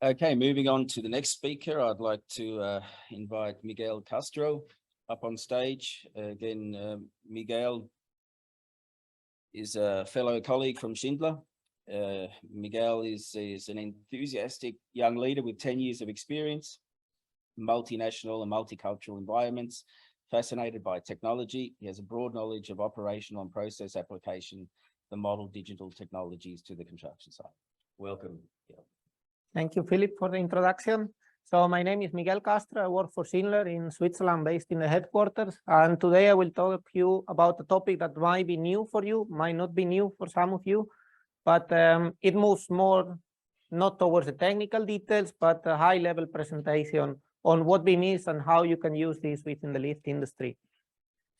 Okay, moving on to the next speaker, I'd like to invite Miguel Castro up on stage. Again, Miguel is a fellow colleague from Schindler. Miguel is an enthusiastic young leader with 10 years of experience, multinational and multicultural environments, fascinated by technology. He has a broad knowledge of operational and process application, the model digital technologies to the construction site. Welcome. Thank you, Philip, for the introduction. So my name is Miguel Castro. I work for Schindler in Switzerland, based in the headquarters. And today I will talk to you about a topic that might be new for you, might not be new for some of you, but it moves more not towards the technical details, but a high-level presentation on what BIM is and how you can use this within the lift industry.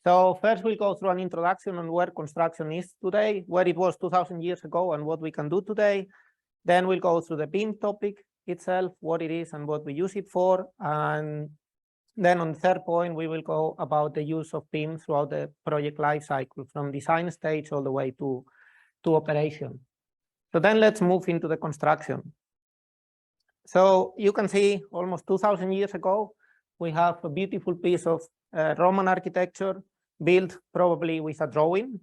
So first we'll go through an introduction on where construction is today, where it was 2000 years ago and what we can do today. Then we'll go through the BIM topic itself, what it is and what we use it for. And then on the third point, we will go about the use of BIM throughout the project lifecycle, from design stage all the way to operation. So then let's move into the construction. So you can see almost 2000 years ago, we have a beautiful piece of Roman architecture built probably with a drawing.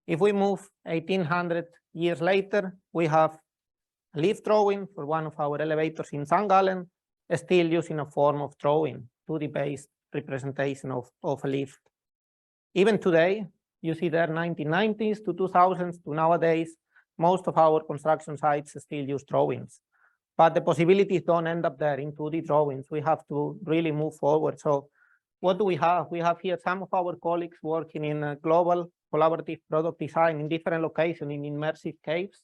If we move 1800 years later, we have a lift drawing for one of our elevators in St. Gallen, still using a form of drawing, 2D-based representation of a lift. Even today, you see there 1990s to 2000s to nowadays, most of our construction sites still use drawings. But the possibilities don't end up there in 2D drawings. We have to really move forward. So what do we have? We have here some of our colleagues working in a global collaborative product design in different locations in immersive caves.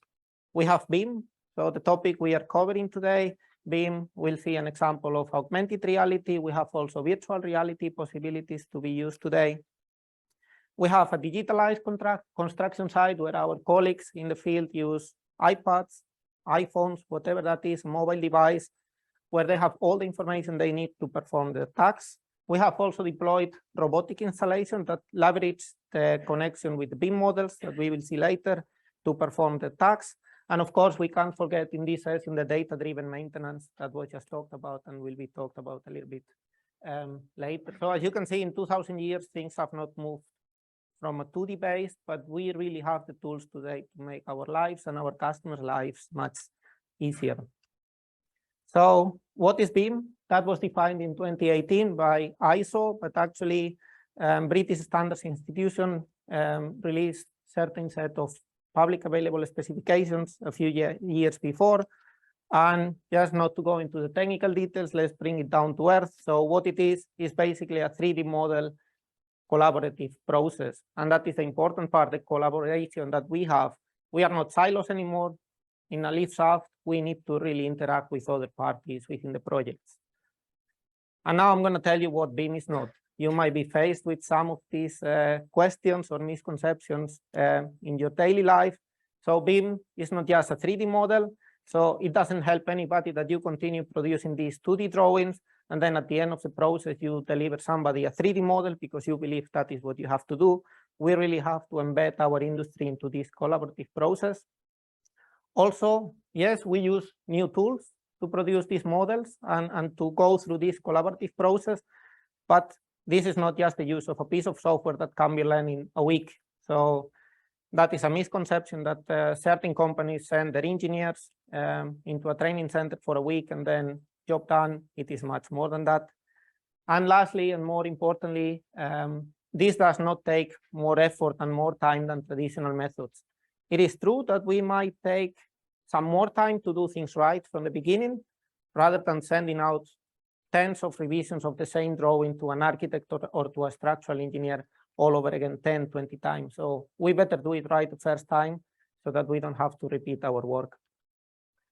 We have BIM. So the topic we are covering today, BIM, we'll see an example of augmented reality. We have also virtual reality possibilities to be used today. We have a digitalized construction site where our colleagues in the field use iPads, iPhones, whatever that is, mobile device, where they have all the information they need to perform the tasks. We have also deployed robotic installation that leverage the connection with the BIM models that we will see later to perform the tasks. And of course, we can't forget in this session the data-driven maintenance that was just talked about and will be talked about a little bit later. So as you can see, in 2000 years, things have not moved from a 2D base, but we really have the tools today to make our lives and our customers' lives much easier. So what is BIM? That was defined in 2018 by ISO, but actually British Standards Institution released certain set of public available specifications a few years before. And just not to go into the technical details, let's bring it down to earth. So what it is basically a 3D model collaborative process. And that is the important part, the collaboration that we have. We are not silos anymore. In a lift shaft, we need to really interact with other parties within the projects. And now I'm going to tell you what BIM is not. You might be faced with some of these questions or misconceptions in your daily life. So BIM is not just a 3D model. So it doesn't help anybody that you continue producing these 2D drawings. And then at the end of the process, you deliver somebody a 3D model because you believe that is what you have to do. We really have to embed our industry into this collaborative process. Also, yes, we use new tools to produce these models and to go through this collaborative process. But this is not just the use of a piece of software that can be learned in a week. So that is a misconception that certain companies send their engineers into a training center for a week and then job done. It is much more than that. And lastly, and more importantly, this does not take more effort and more time than traditional methods. It is true that we might take some more time to do things right from the beginning, rather than sending out tens of revisions of the same drawing to an architect or to a structural engineer all over again 10, 20 times. So we better do it right the first time so that we don't have to repeat our work.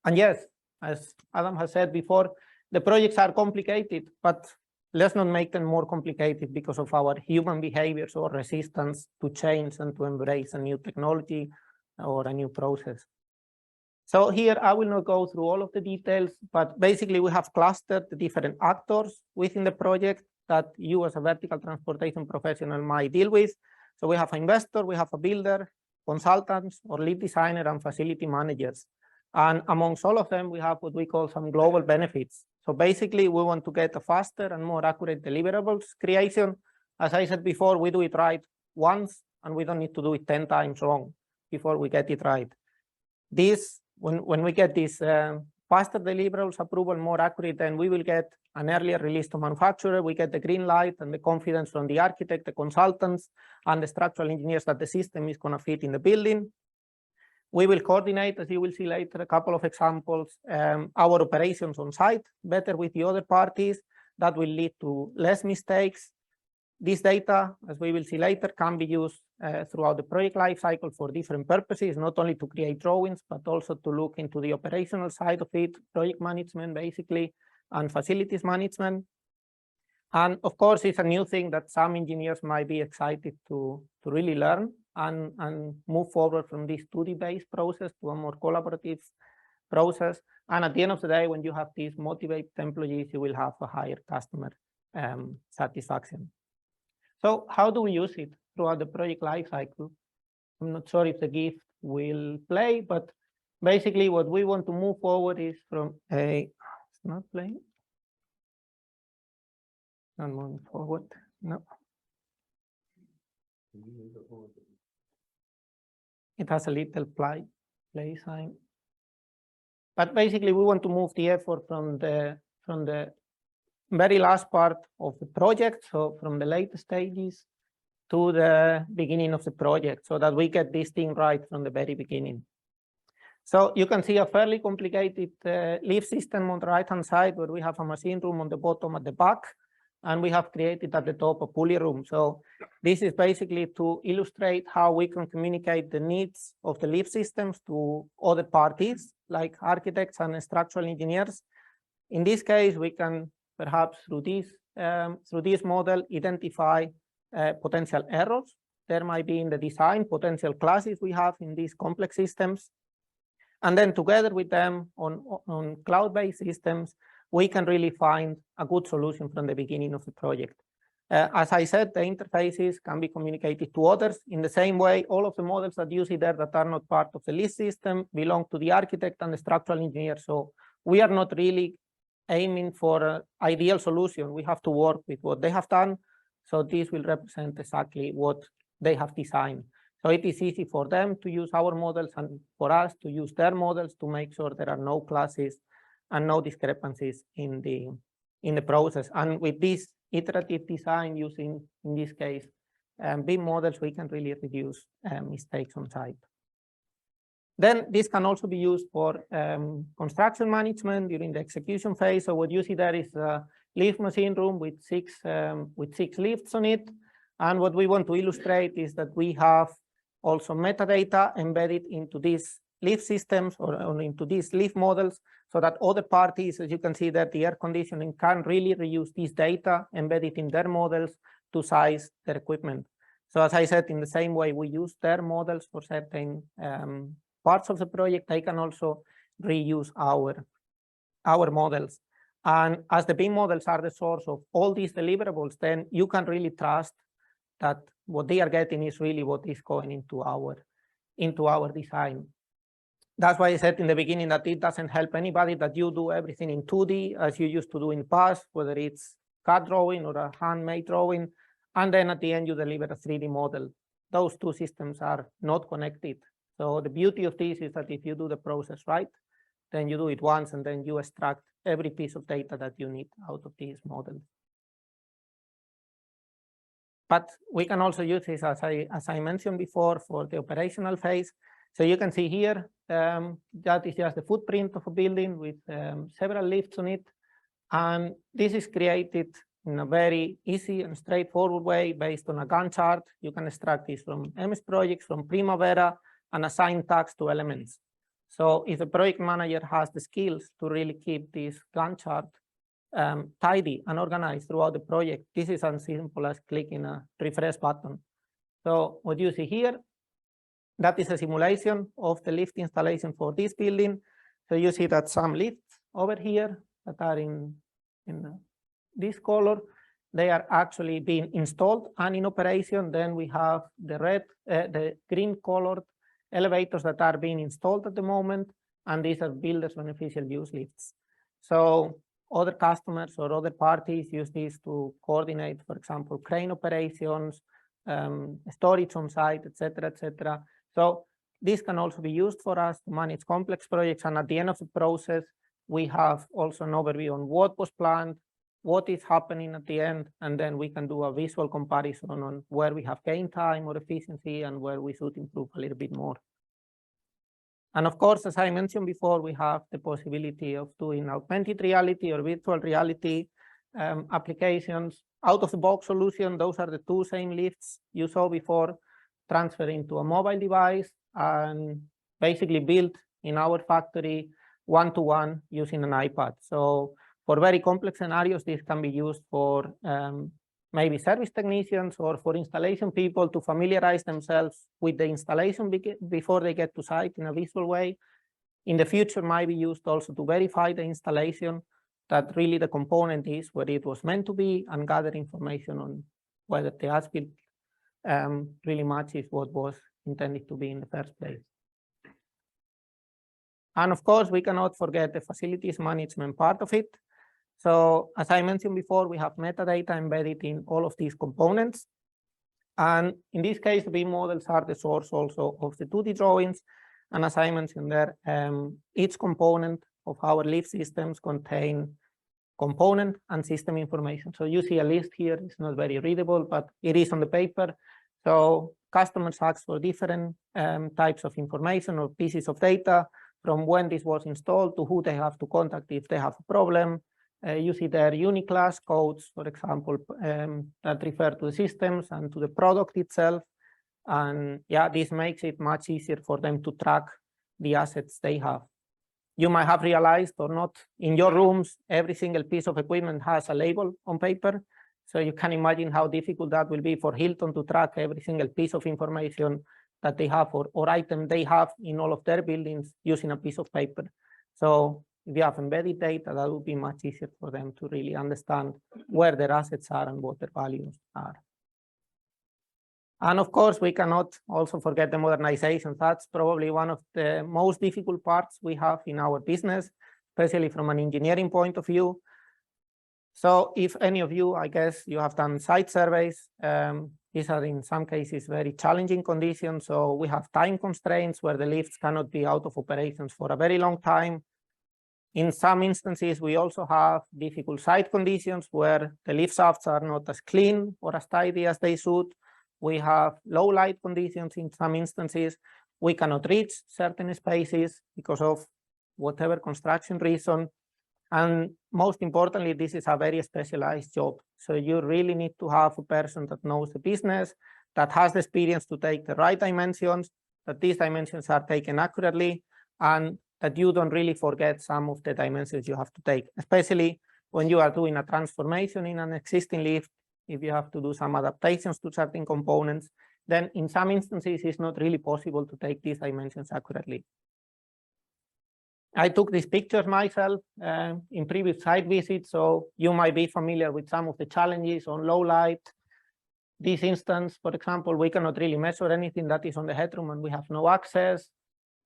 And yes, as Adam has said before, the projects are complicated, but let's not make them more complicated because of our human behaviors or resistance to change and to embrace a new technology or a new process. So here I will not go through all of the details, but basically we have clustered the different actors within the project that you as a vertical transportation professional might deal with. So we have an investor, we have a builder, consultants or lead designer and facility managers. And amongst all of them, we have what we call some global benefits. So basically, we want to get a faster and more accurate deliverables creation. As I said before, we do it right once, and we don't need to do it 10 times wrong before we get it right. This, when we get this faster deliverables approval, more accurate, then we will get an earlier release to manufacturer. We get the green light and the confidence from the architect, the consultants, and the structural engineers that the system is going to fit in the building. We will coordinate, as you will see later, a couple of examples, our operations on site better with the other parties. That will lead to less mistakes. This data, as we will see later, can be used throughout the project lifecycle for different purposes, not only to create drawings, but also to look into the operational side of it, project management, basically, and facilities management. And of course, it's a new thing that some engineers might be excited to really learn and move forward from this 2D-based process to a more collaborative process. And at the end of the day, when you have these motivated employees, you will have a higher customer satisfaction. So how do we use it throughout the project lifecycle? I'm not sure if the GIF will play, but basically what we want to move forward is from a, it's not playing. Not moving forward, no. It has a little play sign. But basically we want to move the effort from the very last part of the project, so from the late stages to the beginning of the project, so that we get this thing right from the very beginning. So you can see a fairly complicated lift system on the right-hand side, where we have a machine room on the bottom at the back, and we have created at the top a pulley room. So this is basically to illustrate how we can communicate the needs of the lift systems to other parties, like architects and structural engineers. In this case, we can perhaps through this model identify potential errors there might be in the design, potential classes we have in these complex systems. And then together with them on cloud-based systems, we can really find a good solution from the beginning of the project. As I said, the interfaces can be communicated to others in the same way. All of the models that you see there that are not part of the lift system belong to the architect and the structural engineer. So we are not really aiming for an ideal solution. We have to work with what they have done. So this will represent exactly what they have designed. So it is easy for them to use our models and for us to use their models to make sure there are no classes and no discrepancies in the process. And with this iterative design using, in this case, BIM models, we can really reduce mistakes on site. Then this can also be used for construction management during the execution phase. So what you see there is a lift machine room with six lifts on it. And what we want to illustrate is that we have also metadata embedded into these lift systems or into these lift models, so that other parties, as you can see that the air conditioning, can really reuse this data embedded in their models to size their equipment. So as I said, in the same way we use their models for certain parts of the project, they can also reuse our models. And as the BIM models are the source of all these deliverables, then you can really trust that what they are getting is really what is going into our design. That's why I said in the beginning that it doesn't help anybody that you do everything in 2D as you used to do in the past, whether it's CAD drawing or a handmade drawing, and then at the end you deliver a 3D model. Those two systems are not connected. So the beauty of this is that if you do the process right, then you do it once and then you extract every piece of data that you need out of these models. But we can also use this, as I mentioned before, for the operational phase. So you can see here, that is just the footprint of a building with several lifts on it. And this is created in a very easy and straightforward way based on a Gantt chart. You can extract this from MS Projects, from Primavera, and assign tags to elements. So if the project manager has the skills to really keep this Gantt chart tidy and organized throughout the project, this is as simple as clicking a refresh button. So what you see here, that is a simulation of the lift installation for this building. So you see that some lifts over here that are in this color, they are actually being installed and in operation. Then we have the green colored elevators that are being installed at the moment. and these are builders beneficial use lifts. So other customers or other parties use these to coordinate, for example, crane operations, storage on site, etc., etc. So this can also be used for us to manage complex projects. And at the end of the process, we have also an overview on what was planned, what is happening at the end, and then we can do a visual comparison on where we have gained time or efficiency and where we should improve a little bit more. And of course, as I mentioned before, we have the possibility of doing augmented reality or virtual reality applications. Out-of-the-box solution, those are the two same lifts you saw before, transferring to a mobile device and basically built in our factory one-to-one using an iPad. So for very complex scenarios, this can be used for maybe service technicians or for installation people to familiarize themselves with the installation before they get to site in a visual way. In the future, might be used also to verify the installation, that really the component is where it was meant to be, and gather information on whether the as-built really matches what was intended to be in the first place. And of course, we cannot forget the facilities management part of it. So as I mentioned before, we have metadata embedded in all of these components. And in this case, the BIM models are the source also of the 2D drawings. And as I mentioned there, each component of our lift systems contain component and system information. So you see a list here. It's not very readable, but it is on the paper. So customers ask for different types of information or pieces of data, from when this was installed to who they have to contact if they have a problem. You see their Uniclass codes, for example, that refer to the systems and to the product itself. And yeah, this makes it much easier for them to track the assets they have. You might have realized or not, in your rooms, every single piece of equipment has a label on paper. So you can imagine how difficult that will be for Hilton to track every single piece of information that they have or item they have in all of their buildings using a piece of paper. So if you have embedded data, that would be much easier for them to really understand where their assets are and what their values are. And of course, we cannot also forget the modernization. That's probably one of the most difficult parts we have in our business, especially from an engineering point of view. So if any of you, I guess you have done site surveys, these are in some cases very challenging conditions. So we have time constraints where the lifts cannot be out of operations for a very long time. In some instances, we also have difficult site conditions where the lift shafts are not as clean or as tidy as they should. We have low light conditions in some instances. We cannot reach certain spaces because of whatever construction reason. And most importantly, this is a very specialized job. So you really need to have a person that knows the business, that has the experience to take the right dimensions, that these dimensions are taken accurately, and that you don't really forget some of the dimensions you have to take, especially when you are doing a transformation in an existing lift. If you have to do some adaptations to certain components, then in some instances, it's not really possible to take these dimensions accurately. I took these pictures myself in previous site visits, so you might be familiar with some of the challenges on low light. This instance, for example, we cannot really measure anything that is on the headroom and we have no access.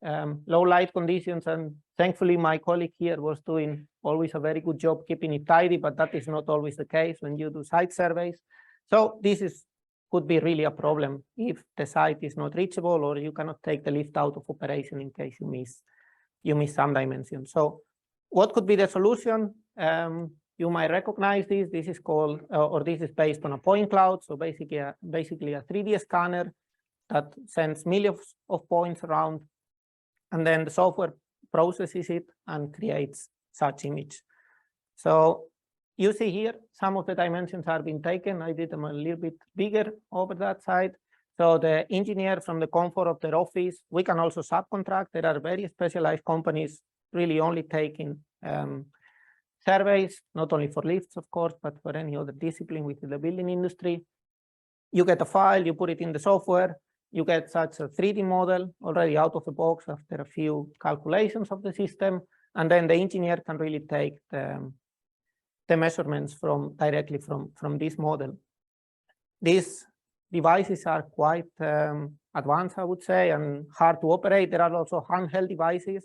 Low light conditions, and thankfully my colleague here was doing always a very good job keeping it tidy, but that is not always the case when you do site surveys. So this could be really a problem if the site is not reachable or you cannot take the lift out of operation in case you miss some dimensions. So what could be the solution? You might recognize this. This is called, or this is based on a point cloud. So basically a 3D scanner that sends millions of points around, and then the software processes it and creates such image. So you see here, some of the dimensions are being taken. I did them a little bit bigger over that side. So the engineer from the comfort of their office, we can also subcontract. There are very specialized companies really only taking surveys, not only for lifts, of course, but for any other discipline within the building industry. You get a file, you put it in the software, you get such a 3D model already out of the box after a few calculations of the system, and then the engineer can really take the measurements directly from this model. These devices are quite advanced, I would say, and hard to operate. There are also handheld devices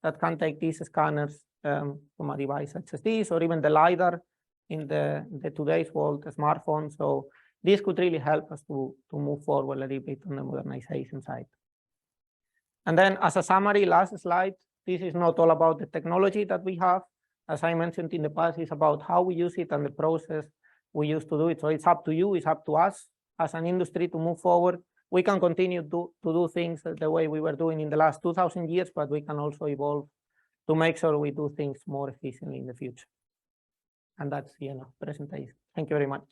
that can take these scanners from a device such as this, or even the LiDAR in the today's world, the smartphone. So this could really help us to move forward a little bit on the modernization side. And then as a summary, last slide, this is not all about the technology that we have. As I mentioned in the past, it's about how we use it and the process we use to do it. So it's up to you, it's up to us as an industry to move forward. We can continue to do things the way we were doing in the last 2000 years, but we can also evolve to make sure we do things more efficiently in the future. And that's the end of the presentation. Thank you very much.